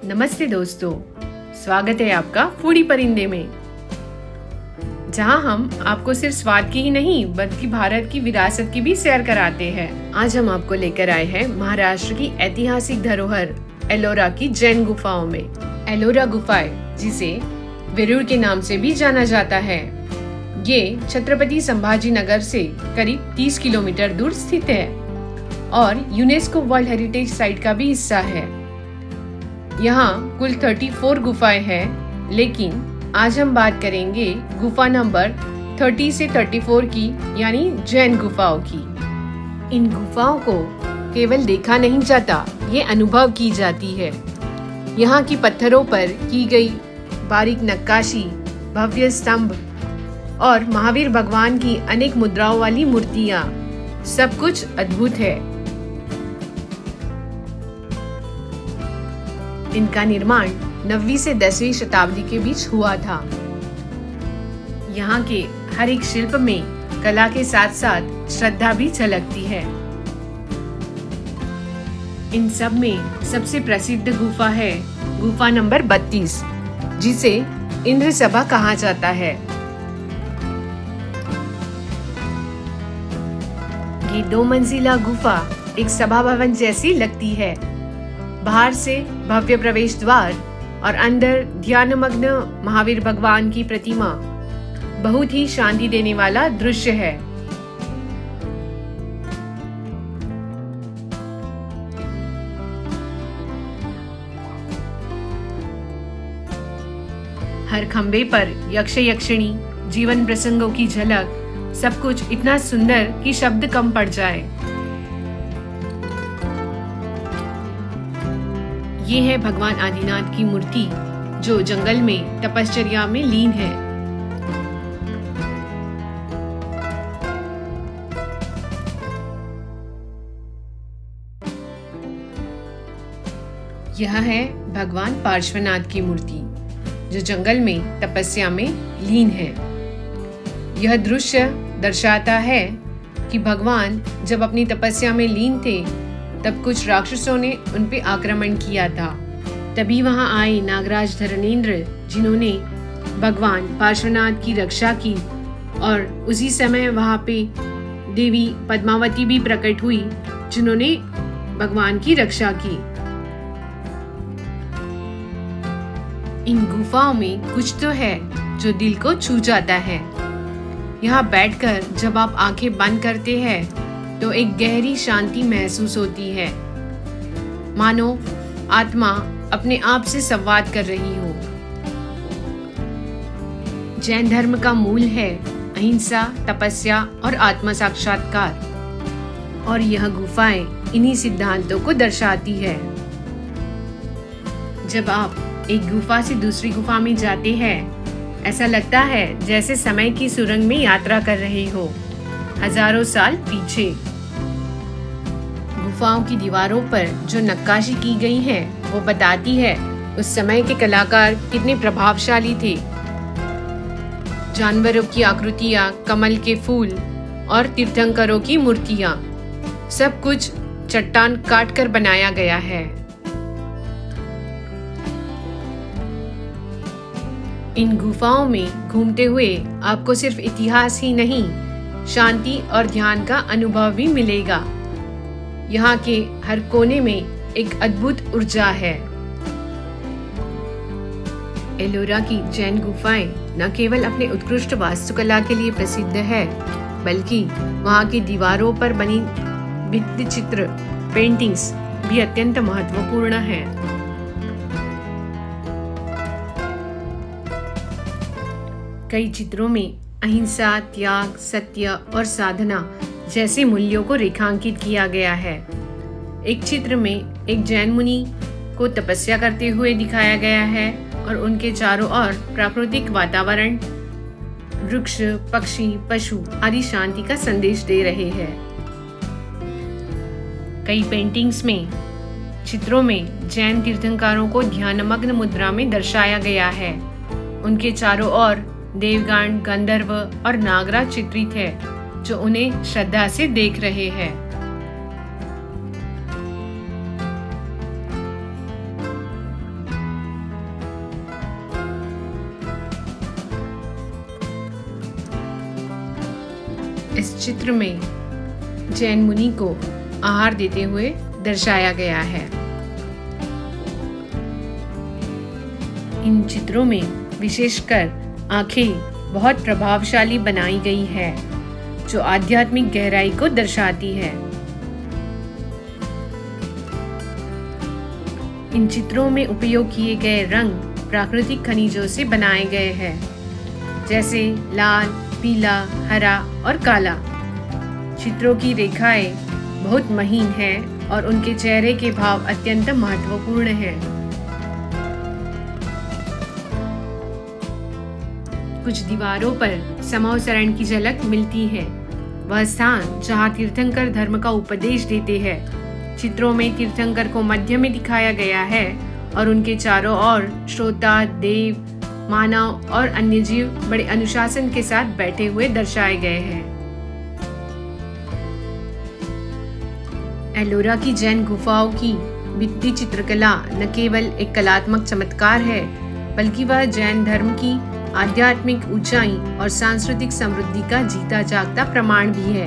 नमस्ते दोस्तों, स्वागत है आपका फूडी परिंदे में, जहां हम आपको सिर्फ स्वाद की ही नहीं बल्कि भारत की विरासत की भी सैर कराते हैं। आज हम आपको लेकर आए हैं महाराष्ट्र की ऐतिहासिक धरोहर एलोरा की जैन गुफाओं में। एलोरा गुफाएं, जिसे वेरूळ के नाम से भी जाना जाता है, ये छत्रपति संभाजी नगर से करीब 30 किलोमीटर दूर स्थित है और यूनेस्को वर्ल्ड हेरिटेज साइट का भी हिस्सा है। यहाँ कुल 34 गुफाएं हैं, लेकिन आज हम बात करेंगे गुफा नंबर 30 से 34 की, यानी जैन गुफाओं की। इन गुफाओं को केवल देखा नहीं जाता, ये अनुभव की जाती है। यहाँ की पत्थरों पर की गई बारीक नक्काशी, भव्य स्तंभ और महावीर भगवान की अनेक मुद्राओं वाली मूर्तियाँ, सब कुछ अद्भुत है। इनका निर्माण 9वीं से 10वीं शताब्दी के बीच हुआ था। यहाँ के हर एक शिल्प में कला के साथ साथ श्रद्धा भी झलकती है। इन सब में सबसे प्रसिद्ध गुफा है गुफा नंबर 32, जिसे इंद्र सभा कहा जाता है। ये 2 मंजिला गुफा एक सभा भवन जैसी लगती है। बाहर से भव्य प्रवेश द्वार और अंदर ध्यानमग्न महावीर भगवान की प्रतिमा बहुत ही शांति देने वाला दृश्य है। हर खंबे पर यक्ष यक्षिणी, जीवन प्रसंगों की झलक, सब कुछ इतना सुंदर कि शब्द कम पड़ जाए। ये है भगवान आदिनाथ की मूर्ति, जो जंगल में तपश्चर्या में लीन है। यह है भगवान पार्श्वनाथ की मूर्ति, जो जंगल में तपस्या में लीन है। यह दृश्य दर्शाता है कि भगवान जब अपनी तपस्या में लीन थे, तब कुछ राक्षसों ने उन पे आक्रमण किया था। तभी वहां आए नागराज धरणेंद्र, जिन्होंने भगवान पार्श्वनाथ की रक्षा की, और उसी समय वहां पे देवी पद्मावती भी प्रकट हुई, जिन्होंने भगवान की रक्षा की। इन गुफाओं में कुछ तो है जो दिल को छू जाता है। यहाँ बैठकर जब आप आंखें बंद करते हैं तो एक गहरी शांति महसूस होती है, मानो आत्मा अपने आप से संवाद कर रही हो। जैन धर्म का मूल है अहिंसा, तपस्या और आत्म साक्षात्कार, और यह गुफाएं इन्हीं सिद्धांतों को दर्शाती है। जब आप एक गुफा से दूसरी गुफा में जाते हैं, ऐसा लगता है जैसे समय की सुरंग में यात्रा कर रहे हो, हजारों साल पीछे। गुफाओं की दीवारों पर जो नक्काशी की गई है, वो बताती है उस समय के कलाकार कितने प्रभावशाली थे। जानवरों की आकृतियां, कमल के फूल और तीर्थंकरों की मूर्तियां, सब कुछ चट्टान काट कर बनाया गया है। इन गुफाओं में घूमते हुए आपको सिर्फ इतिहास ही नहीं, शांति और ध्यान का अनुभव भी मिलेगा। यहाँ के हर कोने में एक अद्भुत ऊर्जा है। एलोरा की जैन गुफाएं न केवल अपने उत्कृष्ट वास्तुकला के लिए प्रसिद्ध है, बल्कि वहाँ की दीवारों पर बनी भित्ति चित्र, पेंटिंग्स भी अत्यंत महत्वपूर्ण है। कई चित्रों में अहिंसा, त्याग, सत्य और साधना जैसे मूल्यों को रेखांकित किया गया है। एक चित्र में एक जैन मुनि को तपस्या करते हुए दिखाया गया है और उनके चारों ओर प्राकृतिक वातावरण, वृक्ष, पक्षी, पशु आदि शांति का संदेश दे रहे हैं। कई पेंटिंग्स में, चित्रों में जैन तीर्थंकरों को ध्यानमग्न मुद्रा में दर्शाया गया है। उनके चारों ओर देवगण, गंधर्व और नागराज चित्रित है, जो उन्हें श्रद्धा से देख रहे हैं। इस चित्र में जैन मुनि को आहार देते हुए दर्शाया गया है। इन चित्रों में विशेषकर आंखें बहुत प्रभावशाली बनाई गई है, जो आध्यात्मिक गहराई को दर्शाती है। इन चित्रों में उपयोग किए गए रंग प्राकृतिक खनिजों से बनाए गए हैं, जैसे लाल, पीला, हरा और काला। चित्रों की रेखाएं बहुत महीन हैं और उनके चेहरे के भाव अत्यंत महत्वपूर्ण हैं। कुछ दीवारों पर समवसरण की झलक मिलती है, वह स्थान जहाँ तीर्थंकर धर्म का उपदेश देते हैं। चित्रों में तीर्थंकर को मध्य में दिखाया गया है और उनके चारों ओर श्रोता, देव, मानव और अन्य जीव बड़े अनुशासन के साथ बैठे हुए दर्शाए गए हैं। एलोरा की जैन गुफाओं की भित्ति चित्रकला न केवल एक कलात्मक चमत्कार है, बल्कि वह जैन धर्म की आध्यात्मिक ऊंचाई और सांस्कृतिक समृद्धि का जीता जागता प्रमाण भी है।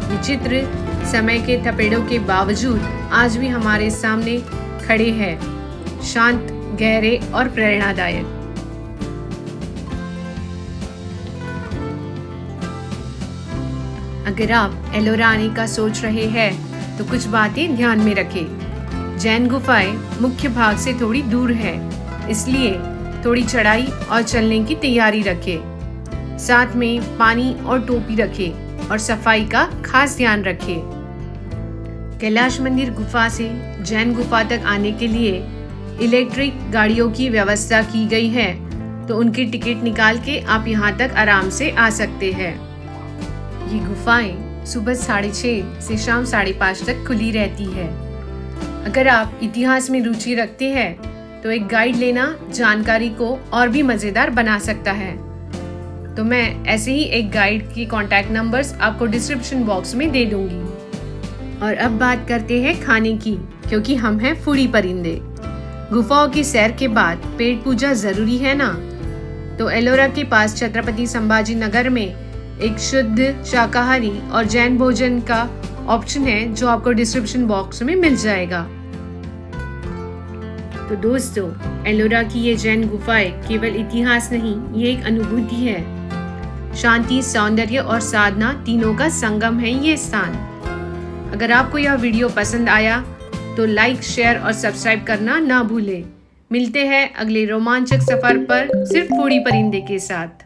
ये चित्र समय के थपेड़ों के बावजूद आज भी हमारे सामने खड़े हैं, शांत, गहरे और प्रेरणादायक। अगर आप एलोरा आने का सोच रहे हैं तो कुछ बातें ध्यान में रखें। जैन गुफाएं मुख्य भाग से थोड़ी दूर है, इसलिए थोड़ी चढ़ाई और चलने की तैयारी रखें। साथ में पानी और टोपी रखें और सफाई का खास ध्यान रखें। कैलाश मंदिर गुफा से जैन गुफा तक आने के लिए इलेक्ट्रिक गाड़ियों की व्यवस्था की गई है, तो उनकी टिकट निकाल के आप यहाँ तक आराम से आ सकते हैं। ये गुफाएं सुबह 6:30 से शाम 5:30 तक खुली रहती है। अगर आप इतिहास में रुचि रखते हैं तो एक गाइड लेना जानकारी को और भी मजेदार बना सकता है। तो मैं ऐसे ही एक गाइड की कॉन्टैक्ट नंबर्स आपको डिस्क्रिप्शन बॉक्स में दे दूंगी। और अब बात करते हैं खाने की, क्योंकि हम हैं फूडी परिंदे। गुफाओं की सैर के बाद पेट पूजा जरूरी है ना, तो एलोरा के पास छत्रपति संभाजी नगर में एक शुद्ध शाकाहारी और जैन भोजन का ऑप्शन है, जो आपको डिस्क्रिप्शन बॉक्स में मिल जाएगा। तो दोस्तों, एलोरा की ये जैन गुफाएं केवल इतिहास नहीं, ये एक अनुभूति है। शांति, सौंदर्य और साधना तीनों का संगम है ये स्थान। अगर आपको यह वीडियो पसंद आया तो लाइक, शेयर और सब्सक्राइब करना ना भूलें। मिलते हैं अगले रोमांचक सफर पर सिर्फ फूडी परिंदे के साथ।